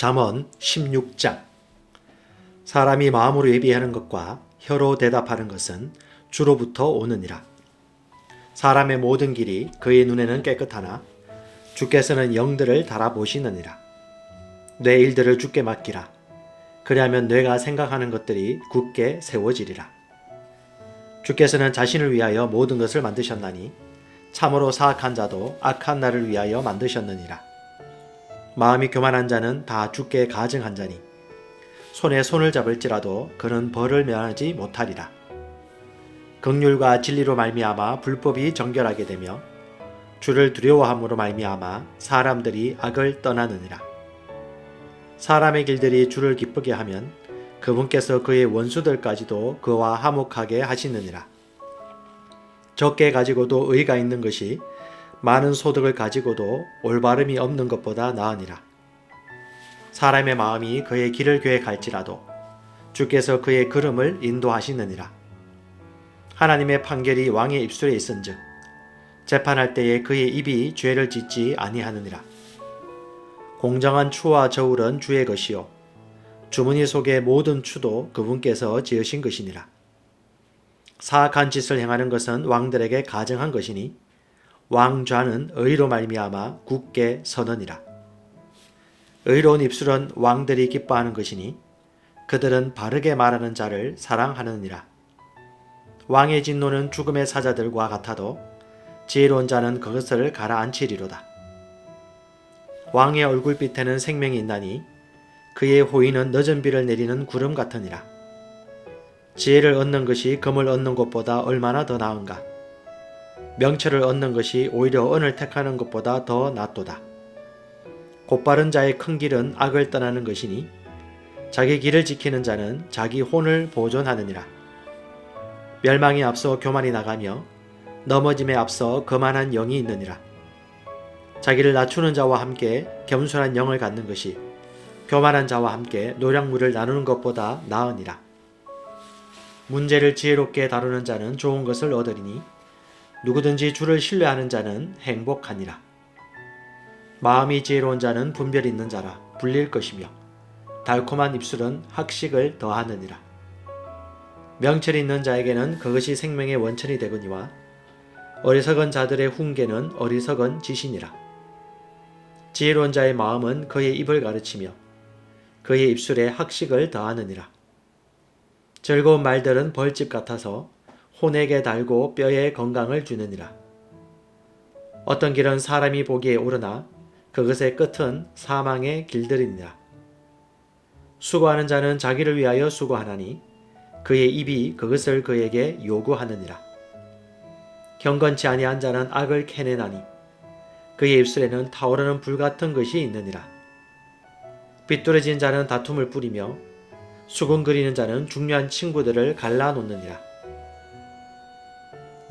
잠언 16장. 사람이 마음으로 예비하는 것과 혀로 대답하는 것은 주로부터 오느니라. 사람의 모든 길이 그의 눈에는 깨끗하나 주께서는 영들을 달아보시느니라. 내 일들을 주께 맡기라. 그리하면 뇌가 생각하는 것들이 굳게 세워지리라. 주께서는 자신을 위하여 모든 것을 만드셨나니 참으로 사악한 자도 악한 날을 위하여 만드셨느니라. 마음이 교만한 자는 다 주께 가증한 자니 손에 손을 잡을지라도 그는 벌을 면하지 못하리라. 긍휼과 진리로 말미암아 불법이 정결하게 되며 주를 두려워함으로 말미암아 사람들이 악을 떠나느니라. 사람의 길들이 주를 기쁘게 하면 그분께서 그의 원수들까지도 그와 화목하게 하시느니라. 적게 가지고도 의가 있는 것이 많은 소득을 가지고도 올바름이 없는 것보다 나으니라. 사람의 마음이 그의 길을 계획할지라도 주께서 그의 걸음을 인도하시느니라. 하나님의 판결이 왕의 입술에 있은즉 재판할 때에 그의 입이 죄를 짓지 아니하느니라. 공정한 추와 저울은 주의 것이요 주머니 속의 모든 추도 그분께서 지으신 것이니라. 사악한 짓을 행하는 것은 왕들에게 가증한 것이니 왕좌는 의로 말미암아 굳게 서느니라. 의로운 입술은 왕들이 기뻐하는 것이니 그들은 바르게 말하는 자를 사랑하느니라. 왕의 진노는 죽음의 사자들과 같아도 지혜로운 자는 그것을 가라앉히리로다. 왕의 얼굴빛에는 생명이 있나니 그의 호의는 늦은 비를 내리는 구름 같으니라. 지혜를 얻는 것이 금을 얻는 것보다 얼마나 더 나은가. 명철을 얻는 것이 오히려 은을 택하는 것보다 더 낫도다. 곧바른 자의 큰 길은 악을 떠나는 것이니 자기 길을 지키는 자는 자기 혼을 보존하느니라. 멸망이 앞서 교만이 나가며 넘어짐에 앞서 거만한 영이 있느니라. 자기를 낮추는 자와 함께 겸손한 영을 갖는 것이 교만한 자와 함께 노량물을 나누는 것보다 나으니라. 문제를 지혜롭게 다루는 자는 좋은 것을 얻으리니 누구든지 주를 신뢰하는 자는 행복하니라. 마음이 지혜로운 자는 분별 있는 자라 불릴 것이며 달콤한 입술은 학식을 더하느니라. 명철이 있는 자에게는 그것이 생명의 원천이 되거니와 어리석은 자들의 훈계는 어리석은 짓이니라. 지혜로운 자의 마음은 그의 입을 가르치며 그의 입술에 학식을 더하느니라. 즐거운 말들은 벌집 같아서 혼에게 달고 뼈에 건강을 주느니라. 어떤 길은 사람이 보기에 오르나 그것의 끝은 사망의 길들이니라. 수고하는 자는 자기를 위하여 수고하나니 그의 입이 그것을 그에게 요구하느니라. 경건치 아니한 자는 악을 캐내나니 그의 입술에는 타오르는 불같은 것이 있느니라. 삐뚤어진 자는 다툼을 뿌리며 수군거리는 자는 중요한 친구들을 갈라놓느니라.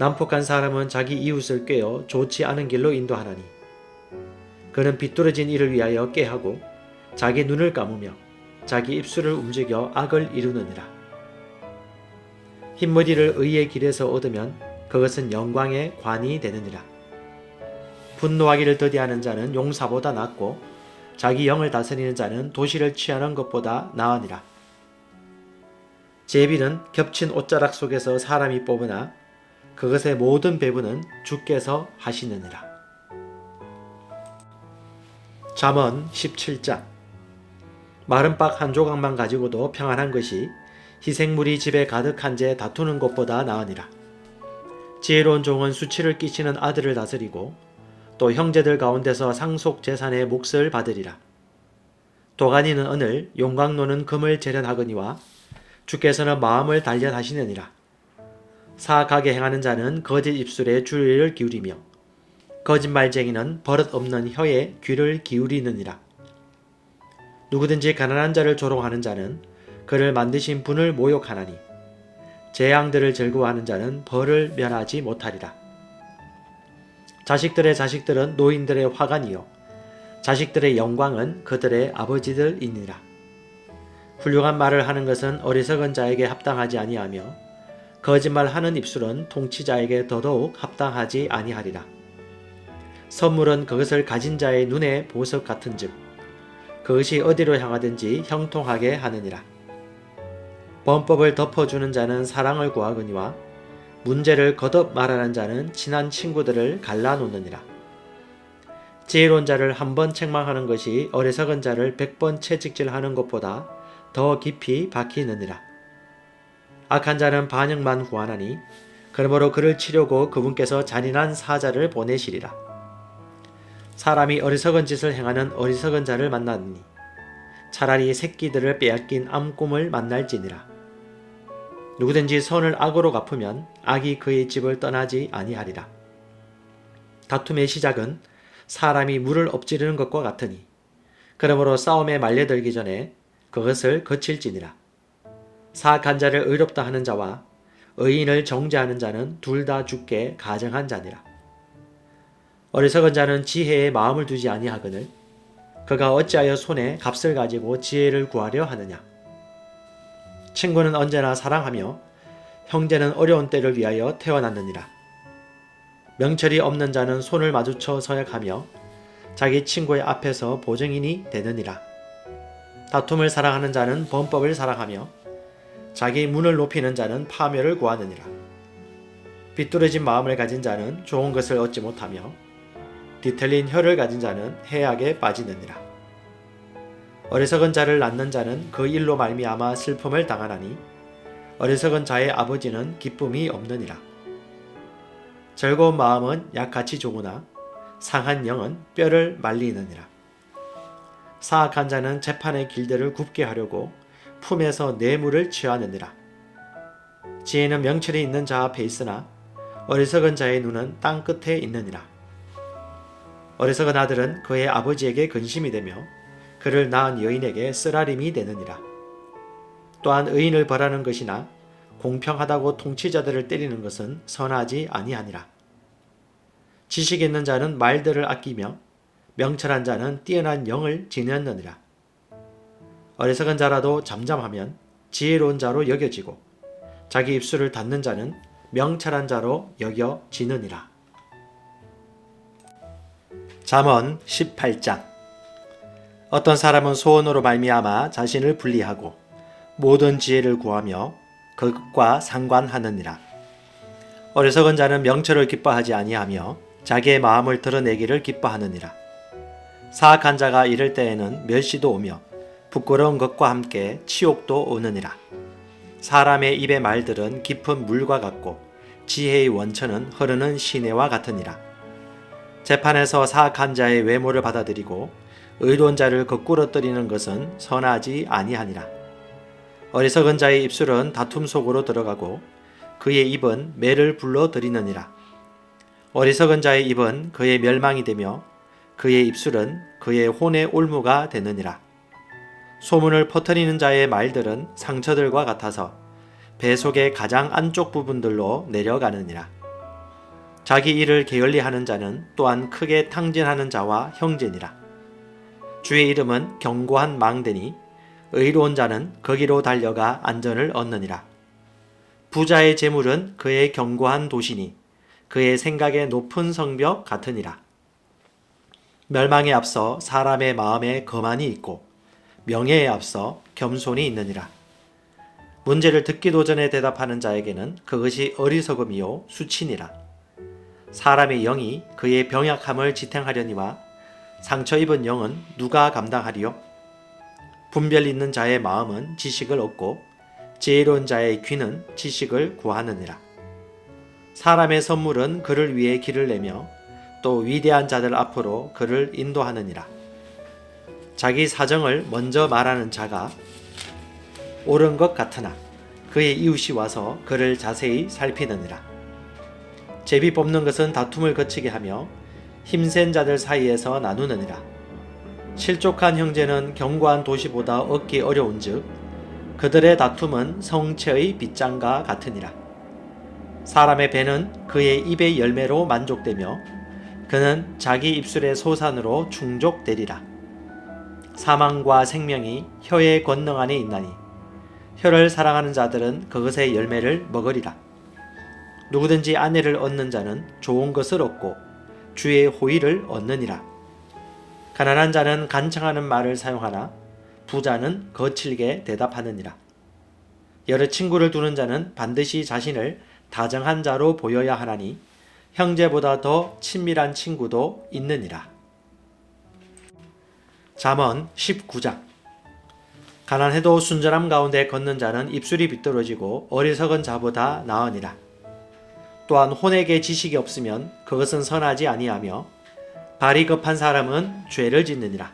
난폭한 사람은 자기 이웃을 꾀어 좋지 않은 길로 인도하나니 그는 비뚤어진 이를 위하여 꾀하고 자기 눈을 감으며 자기 입술을 움직여 악을 이루느니라. 흰머리를 의의 길에서 얻으면 그것은 영광의 관이 되느니라. 분노하기를 더디하는 자는 용사보다 낫고 자기 영을 다스리는 자는 도시를 취하는 것보다 나으니라. 제비는 겹친 옷자락 속에서 사람이 뽑으나 그것의 모든 배분은 주께서 하시느니라. 잠언 17장. 마른 박 한 조각만 가지고도 평안한 것이 희생물이 집에 가득한 채 다투는 것보다 나으니라. 지혜로운 종은 수치를 끼치는 아들을 다스리고 또 형제들 가운데서 상속 재산의 몫을 받으리라. 도가니는 은을 용광로는 금을 재련하거니와 주께서는 마음을 단련하시느니라. 사악하게 행하는 자는 거짓 입술에 주의를 기울이며 거짓말쟁이는 버릇 없는 혀에 귀를 기울이느니라. 누구든지 가난한 자를 조롱하는 자는 그를 만드신 분을 모욕하나니 재앙들을 즐거워하는 자는 벌을 면하지 못하리라. 자식들의 자식들은 노인들의 화관이요 자식들의 영광은 그들의 아버지들이니라. 훌륭한 말을 하는 것은 어리석은 자에게 합당하지 아니하며 거짓말하는 입술은 통치자에게 더더욱 합당하지 아니하리라. 선물은 그것을 가진 자의 눈에 보석 같은즉 그것이 어디로 향하든지 형통하게 하느니라. 범법을 덮어주는 자는 사랑을 구하거니와 문제를 거듭 말하는 자는 친한 친구들을 갈라놓느니라. 지혜로운 자를 한 번 책망하는 것이 어리석은 자를 100번 채찍질하는 것보다 더 깊이 박히느니라. 악한 자는 반역만 구하나니 그러므로 그를 치려고 그분께서 잔인한 사자를 보내시리라. 사람이 어리석은 짓을 행하는 어리석은 자를 만나느니 차라리 새끼들을 빼앗긴 암꿈을 만날지니라. 누구든지 선을 악으로 갚으면 악이 그의 집을 떠나지 아니하리라. 다툼의 시작은 사람이 물을 엎지르는 것과 같으니 그러므로 싸움에 말려들기 전에 그것을 거칠지니라. 사악한 자를 의롭다 하는 자와 의인을 정죄하는 자는 둘 다 죽게 가정한 자니라. 어리석은 자는 지혜에 마음을 두지 아니하거늘 그가 어찌하여 손에 값을 가지고 지혜를 구하려 하느냐. 친구는 언제나 사랑하며 형제는 어려운 때를 위하여 태어났느니라. 명철이 없는 자는 손을 마주쳐 서약하며 자기 친구의 앞에서 보증인이 되느니라. 다툼을 사랑하는 자는 범법을 사랑하며 자기 문을 높이는 자는 파멸을 구하느니라. 비뚤어진 마음을 가진 자는 좋은 것을 얻지 못하며 뒤틀린 혀를 가진 자는 해악에 빠지느니라. 어리석은 자를 낳는 자는 그 일로 말미암아 슬픔을 당하나니 어리석은 자의 아버지는 기쁨이 없느니라. 즐거운 마음은 약같이 좋으나 상한 영은 뼈를 말리느니라. 사악한 자는 재판의 길들을 굽게 하려고 품에서 뇌물을 취하느니라. 지혜는 명철이 있는 자 앞에 있으나 어리석은 자의 눈은 땅 끝에 있느니라. 어리석은 아들은 그의 아버지에게 근심이 되며 그를 낳은 여인에게 쓰라림이 되느니라. 또한 의인을 벌하는 것이나 공평하다고 통치자들을 때리는 것은 선하지 아니하니라. 지식 있는 자는 말들을 아끼며 명철한 자는 뛰어난 영을 지녔느니라. 어리석은 자라도 잠잠하면 지혜로운 자로 여겨지고 자기 입술을 닫는 자는 명철한 자로 여겨지느니라. 잠언 18장. 어떤 사람은 소원으로 말미암아 자신을 분리하고 모든 지혜를 구하며 그것과 상관하느니라. 어리석은 자는 명철을 기뻐하지 아니하며 자기의 마음을 드러내기를 기뻐하느니라. 사악한 자가 이럴 때에는 멸시도 오며 부끄러운 것과 함께 치욕도 오느니라. 사람의 입의 말들은 깊은 물과 같고 지혜의 원천은 흐르는 시내와 같으니라. 재판에서 사악한 자의 외모를 받아들이고 의로운 자를 거꾸러뜨리는 것은 선하지 아니하니라. 어리석은 자의 입술은 다툼 속으로 들어가고 그의 입은 매를 불러들이느니라. 어리석은 자의 입은 그의 멸망이 되며 그의 입술은 그의 혼의 올무가 되느니라. 소문을 퍼뜨리는 자의 말들은 상처들과 같아서 배 속의 가장 안쪽 부분들로 내려가느니라. 자기 일을 게을리하는 자는 또한 크게 탕진하는 자와 형제니라. 주의 이름은 견고한 망대니 의로운 자는 거기로 달려가 안전을 얻느니라. 부자의 재물은 그의 견고한 도시니 그의 생각의 높은 성벽 같으니라. 멸망에 앞서 사람의 마음에 거만이 있고 명예에 앞서 겸손이 있느니라. 문제를 듣기도 전에 대답하는 자에게는 그것이 어리석음이요 수치니라. 사람의 영이 그의 병약함을 지탱하려니와 상처 입은 영은 누가 감당하리요? 분별 있는 자의 마음은 지식을 얻고 지혜로운 자의 귀는 지식을 구하느니라. 사람의 선물은 그를 위해 길을 내며 또 위대한 자들 앞으로 그를 인도하느니라. 자기 사정을 먼저 말하는 자가 옳은 것 같으나 그의 이웃이 와서 그를 자세히 살피느니라. 제비 뽑는 것은 다툼을 거치게 하며 힘센 자들 사이에서 나누느니라. 실족한 형제는 견고한 도시보다 얻기 어려운즉 그들의 다툼은 성체의 빗장과 같으니라. 사람의 배는 그의 입의 열매로 만족되며 그는 자기 입술의 소산으로 충족되리라. 사망과 생명이 혀의 권능 안에 있나니 혀를 사랑하는 자들은 그것의 열매를 먹으리라. 누구든지 아내를 얻는 자는 좋은 것을 얻고 주의 호의를 얻느니라. 가난한 자는 간청하는 말을 사용하나 부자는 거칠게 대답하느니라. 여러 친구를 두는 자는 반드시 자신을 다정한 자로 보여야 하나니 형제보다 더 친밀한 친구도 있느니라. 잠언 19장. 가난해도 순전함 가운데 걷는 자는 입술이 비뚤어지고 어리석은 자보다 나으니라. 또한 혼에게 지식이 없으면 그것은 선하지 아니하며 발이 급한 사람은 죄를 짓느니라.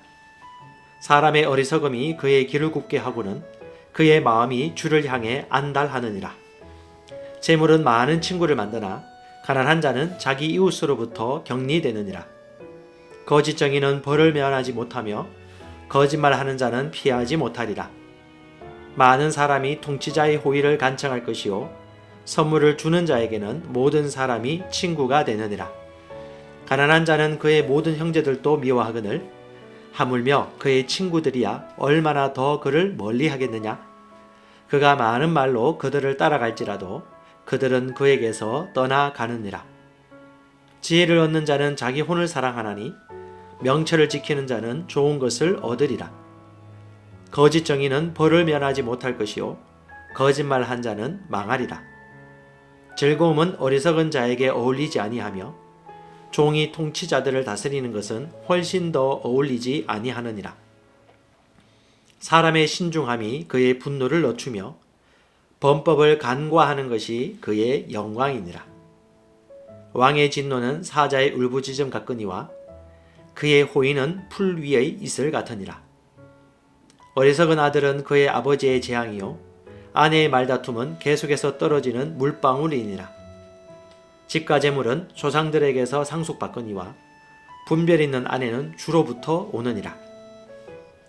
사람의 어리석음이 그의 길을 굽게 하고는 그의 마음이 주를 향해 안달하느니라. 재물은 많은 친구를 만드나 가난한 자는 자기 이웃으로부터 격리되느니라. 거짓정의는 벌을 면하지 못하며 거짓말하는 자는 피하지 못하리라. 많은 사람이 통치자의 호의를 간청할 것이요 선물을 주는 자에게는 모든 사람이 친구가 되느니라. 가난한 자는 그의 모든 형제들도 미워하거늘 하물며 그의 친구들이야 얼마나 더 그를 멀리하겠느냐. 그가 많은 말로 그들을 따라갈지라도 그들은 그에게서 떠나가느니라. 지혜를 얻는 자는 자기 혼을 사랑하나니 명철을 지키는 자는 좋은 것을 얻으리라. 거짓 정의는 벌을 면하지 못할 것이요 거짓말한 자는 망하리라. 즐거움은 어리석은 자에게 어울리지 아니하며 종이 통치자들을 다스리는 것은 훨씬 더 어울리지 아니하느니라. 사람의 신중함이 그의 분노를 늦추며 범법을 간과하는 것이 그의 영광이니라. 왕의 진노는 사자의 울부짖음 같거니와 그의 호의는 풀 위의 이슬 같으니라. 어리석은 아들은 그의 아버지의 재앙이요 아내의 말다툼은 계속해서 떨어지는 물방울이니라. 집과 재물은 조상들에게서 상속받거니와 분별 있는 아내는 주로부터 오느니라.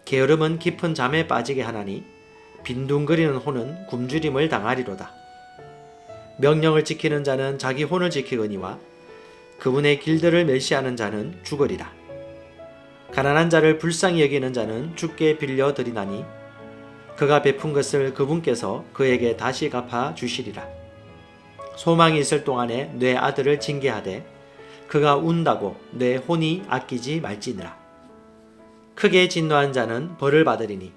게으름은 깊은 잠에 빠지게 하나니 빈둥거리는 혼은 굶주림을 당하리로다. 명령을 지키는 자는 자기 혼을 지키거니와 그분의 길들을 멸시하는 자는 죽으리라. 가난한 자를 불쌍히 여기는 자는 주께 빌려 드리나니 그가 베푼 것을 그분께서 그에게 다시 갚아 주시리라. 소망이 있을 동안에 내 아들을 징계하되 그가 운다고 내 혼이 아끼지 말지니라. 크게 진노한 자는 벌을 받으리니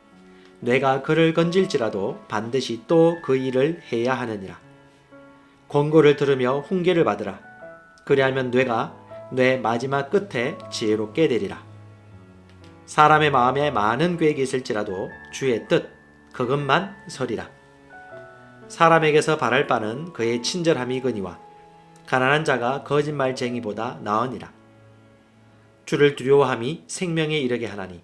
뇌가 그를 건질지라도 반드시 또 그 일을 해야 하느니라. 권고를 들으며 훈계를 받으라. 그리하면 뇌가 뇌 마지막 끝에 지혜롭게 되리라. 사람의 마음에 많은 계획이 있을지라도 주의 뜻 그것만 서리라. 사람에게서 바랄 바는 그의 친절함이거니와 가난한 자가 거짓말쟁이보다 나으니라. 주를 두려워함이 생명에 이르게 하나니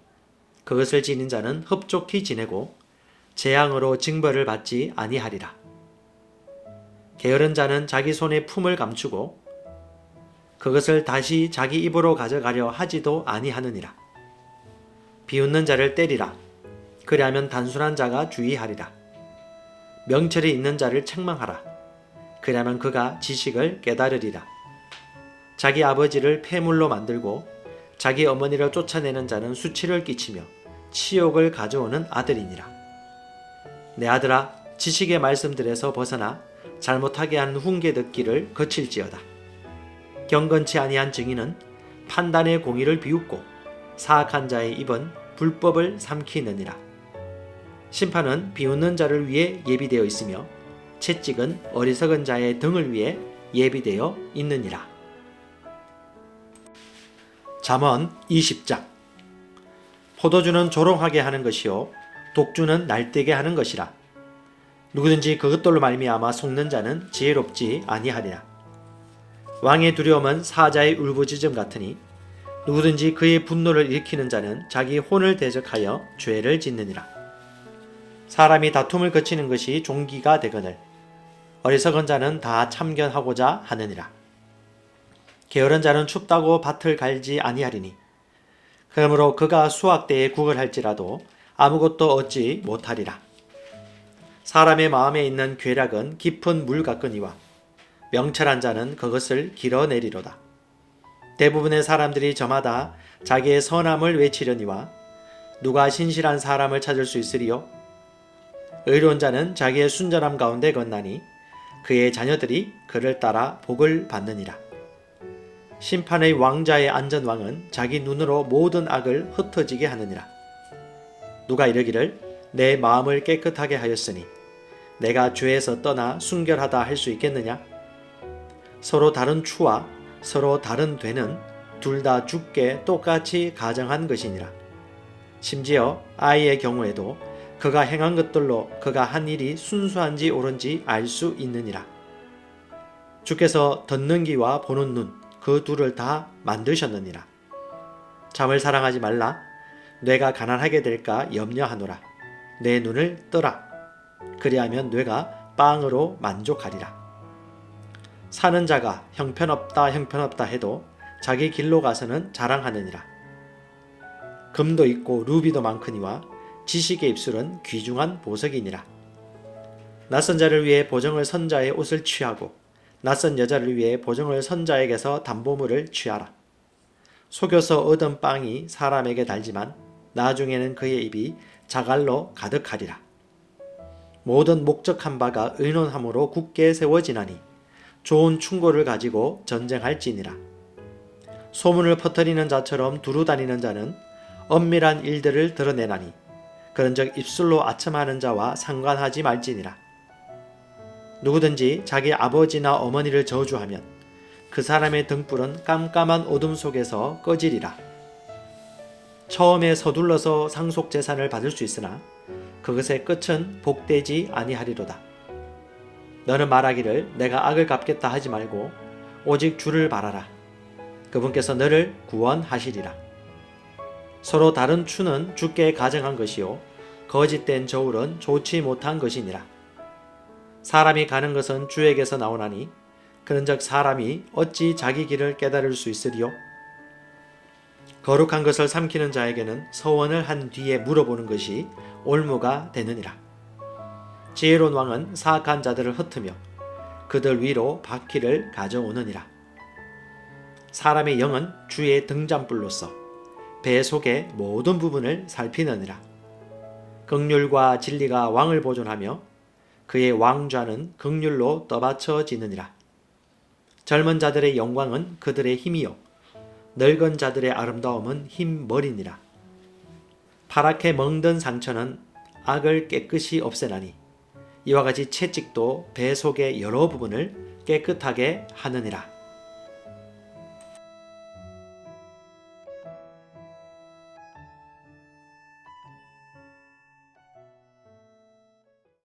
그것을 지닌 자는 흡족히 지내고 재앙으로 징벌을 받지 아니하리라. 게으른 자는 자기 손에 품을 감추고 그것을 다시 자기 입으로 가져가려 하지도 아니하느니라. 비웃는 자를 때리라. 그리하면 단순한 자가 주의하리라. 명철이 있는 자를 책망하라. 그리하면 그가 지식을 깨달으리라. 자기 아버지를 폐물로 만들고 자기 어머니를 쫓아내는 자는 수치를 끼치며 치욕을 가져오는 아들이니라. 내 아들아, 지식의 말씀들에서 벗어나 잘못하게 하는 훈계 듣기를 거칠지어다. 경건치 아니한 증인은 판단의 공의를 비웃고 사악한 자의 입은 불법을 삼키느니라. 심판은 비웃는 자를 위해 예비되어 있으며 채찍은 어리석은 자의 등을 위해 예비되어 있느니라. 잠언 20장. 포도주는 조롱하게 하는 것이요 독주는 날뛰게 하는 것이라. 누구든지 그것들로 말미암아 속는 자는 지혜롭지 아니하리라. 왕의 두려움은 사자의 울부짖음 같으니 누구든지 그의 분노를 일으키는 자는 자기 혼을 대적하여 죄를 짓느니라. 사람이 다툼을 거치는 것이 종기가 되거늘 어리석은 자는 다 참견하고자 하느니라. 게으른 자는 춥다고 밭을 갈지 아니하리니 그러므로 그가 수확 때에 국을 할지라도 아무것도 얻지 못하리라. 사람의 마음에 있는 괴락은 깊은 물 같거니와 명철한 자는 그것을 길어내리로다. 대부분의 사람들이 저마다 자기의 선함을 외치려니와 누가 신실한 사람을 찾을 수 있으리요? 의로운 자는 자기의 순전함 가운데 건나니 그의 자녀들이 그를 따라 복을 받느니라. 심판의 왕자에 앉은 왕은 자기 눈으로 모든 악을 흩어지게 하느니라. 누가 이르기를 내 마음을 깨끗하게 하였으니 내가 죄에서 떠나 순결하다 할 수 있겠느냐? 서로 다른 추와 서로 다른 되는 둘 다 죽게 똑같이 가정한 것이니라. 심지어 아이의 경우에도 그가 행한 것들로 그가 한 일이 순수한지 옳은지 알 수 있느니라. 주께서 듣는 귀와 보는 눈, 그 둘을 다 만드셨느니라. 잠을 사랑하지 말라. 뇌가 가난하게 될까 염려하노라. 내 눈을 뜨라. 그리하면 뇌가 빵으로 만족하리라. 사는 자가 형편없다 형편없다 해도 자기 길로 가서는 자랑하느니라. 금도 있고 루비도 많거니와 지식의 입술은 귀중한 보석이니라. 낯선 자를 위해 보정을 선 자의 옷을 취하고 낯선 여자를 위해 보정을 선 자에게서 담보물을 취하라. 속여서 얻은 빵이 사람에게 달지만 나중에는 그의 입이 자갈로 가득하리라. 모든 목적한 바가 의논함으로 굳게 세워지나니 좋은 충고를 가지고 전쟁할지니라. 소문을 퍼뜨리는 자처럼 두루 다니는 자는 엄밀한 일들을 드러내나니 그런즉 입술로 아첨하는 자와 상관하지 말지니라. 누구든지 자기 아버지나 어머니를 저주하면 그 사람의 등불은 깜깜한 어둠 속에서 꺼지리라. 처음에 서둘러서 상속재산을 받을 수 있으나 그것의 끝은 복되지 아니하리로다. 너는 말하기를 내가 악을 갚겠다 하지 말고 오직 주를 바라라. 그분께서 너를 구원하시리라. 서로 다른 추는 주께 가정한 것이요 거짓된 저울은 좋지 못한 것이니라. 사람이 가는 것은 주에게서 나오나니 그런즉 사람이 어찌 자기 길을 깨달을 수 있으리요? 거룩한 것을 삼키는 자에게는 서원을 한 뒤에 물어보는 것이 올무가 되느니라. 지혜로운 왕은 사악한 자들을 흩으며 그들 위로 바퀴를 가져오느니라. 사람의 영은 주의 등잔불로서 배 속의 모든 부분을 살피느니라. 긍휼과 진리가 왕을 보존하며 그의 왕좌는 긍휼로 떠받쳐지느니라. 젊은 자들의 영광은 그들의 힘이요 늙은 자들의 아름다움은 흰머리니라. 파랗게 멍든 상처는 악을 깨끗이 없애나니 이와 같이 채찍도 배 속의 여러 부분을 깨끗하게 하느니라.